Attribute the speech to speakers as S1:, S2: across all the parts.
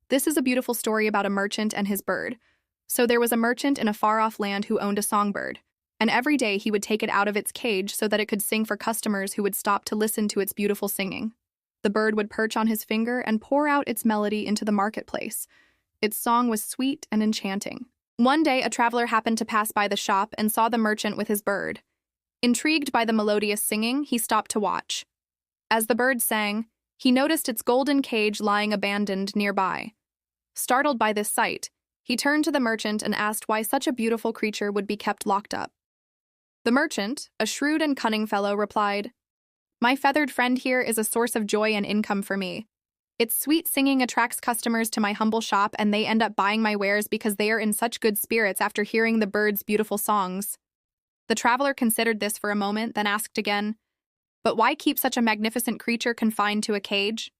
S1: This is a beautiful story about a merchant and his bird. So there was a merchant in a far-off land who owned a songbird, and every day he would take it out of its cage so that it could sing for customers who would stop to listen to its beautiful singing. The bird would perch on his finger and pour out its melody into the marketplace. Its song was sweet and enchanting. One day, a traveler happened to pass by the shop and saw the merchant with his bird. Intrigued by the melodious singing, he stopped to watch. As the bird sang, he noticed its golden cage lying abandoned nearby. Startled by this sight, he turned to the merchant and asked why such a beautiful creature would be kept locked up. The merchant, a shrewd and cunning fellow, replied, "My feathered friend here is a source of joy and income for me. Its sweet singing attracts customers to my humble shop, and they end up buying my wares because they are in such good spirits after hearing the bird's beautiful songs." The traveler considered this for a moment, then asked again, "But why keep such a magnificent creature confined to a cage?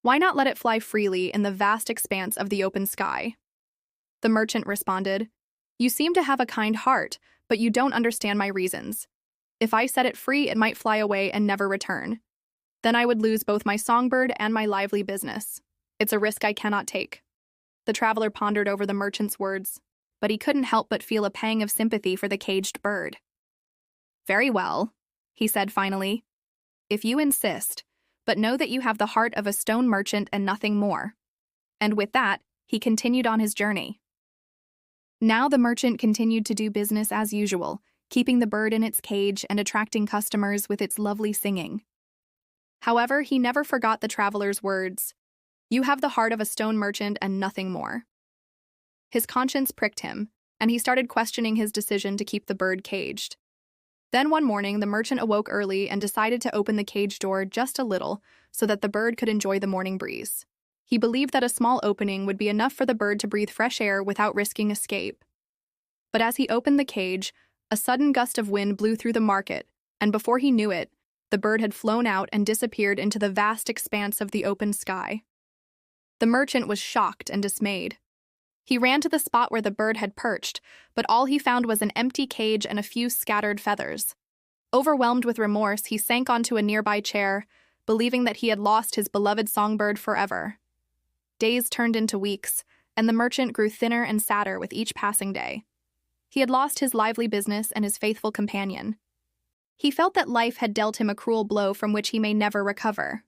S1: Why not let it fly freely in the vast expanse of the open sky?" The merchant responded, "You seem to have a kind heart, but you don't understand my reasons. If I set it free, it might fly away and never return. Then I would lose both my songbird and my lively business. It's a risk I cannot take." The traveler pondered over the merchant's words, but he couldn't help but feel a pang of sympathy for the caged bird. "Very well," he said finally. "If you insist, but know that you have the heart of a stone merchant and nothing more." And with that, he continued on his journey. Now the merchant continued to do business as usual, keeping the bird in its cage and attracting customers with its lovely singing. However, he never forgot the traveler's words, "You have the heart of a stone merchant and nothing more." His conscience pricked him, and he started questioning his decision to keep the bird caged. Then one morning, the merchant awoke early and decided to open the cage door just a little so that the bird could enjoy the morning breeze. He believed that a small opening would be enough for the bird to breathe fresh air without risking escape. But as he opened the cage, a sudden gust of wind blew through the market, and before he knew it, the bird had flown out and disappeared into the vast expanse of the open sky. The merchant was shocked and dismayed. He ran to the spot where the bird had perched, but all he found was an empty cage and a few scattered feathers. Overwhelmed with remorse, he sank onto a nearby chair, believing that he had lost his beloved songbird forever. Days turned into weeks, and the merchant grew thinner and sadder with each passing day. He had lost his lively business and his faithful companion. He felt that life had dealt him a cruel blow from which he may never recover.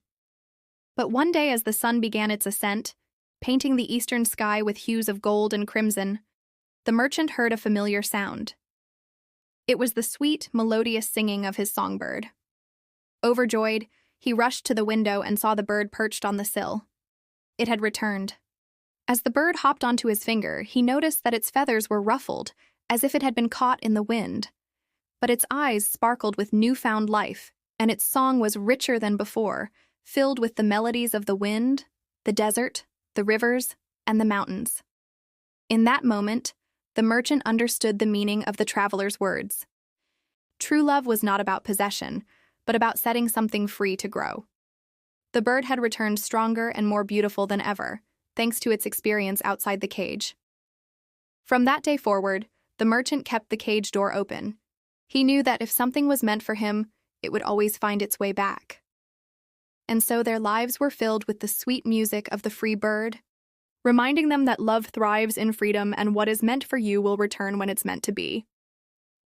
S1: But one day, as the sun began its ascent, painting the eastern sky with hues of gold and crimson, the merchant heard a familiar sound. It was the sweet, melodious singing of his songbird. Overjoyed, he rushed to the window and saw the bird perched on the sill. It had returned. As the bird hopped onto his finger, he noticed that its feathers were ruffled, as if it had been caught in the wind. But its eyes sparkled with newfound life, and its song was richer than before, filled with the melodies of the wind, the desert, the rivers, and the mountains. In that moment, the merchant understood the meaning of the traveler's words. True love was not about possession, but about setting something free to grow. The bird had returned stronger and more beautiful than ever, thanks to its experience outside the cage. From that day forward, the merchant kept the cage door open. He knew that if something was meant for him, it would always find its way back. And so their lives were filled with the sweet music of the free bird, reminding them that love thrives in freedom and what is meant for you will return when it's meant to be.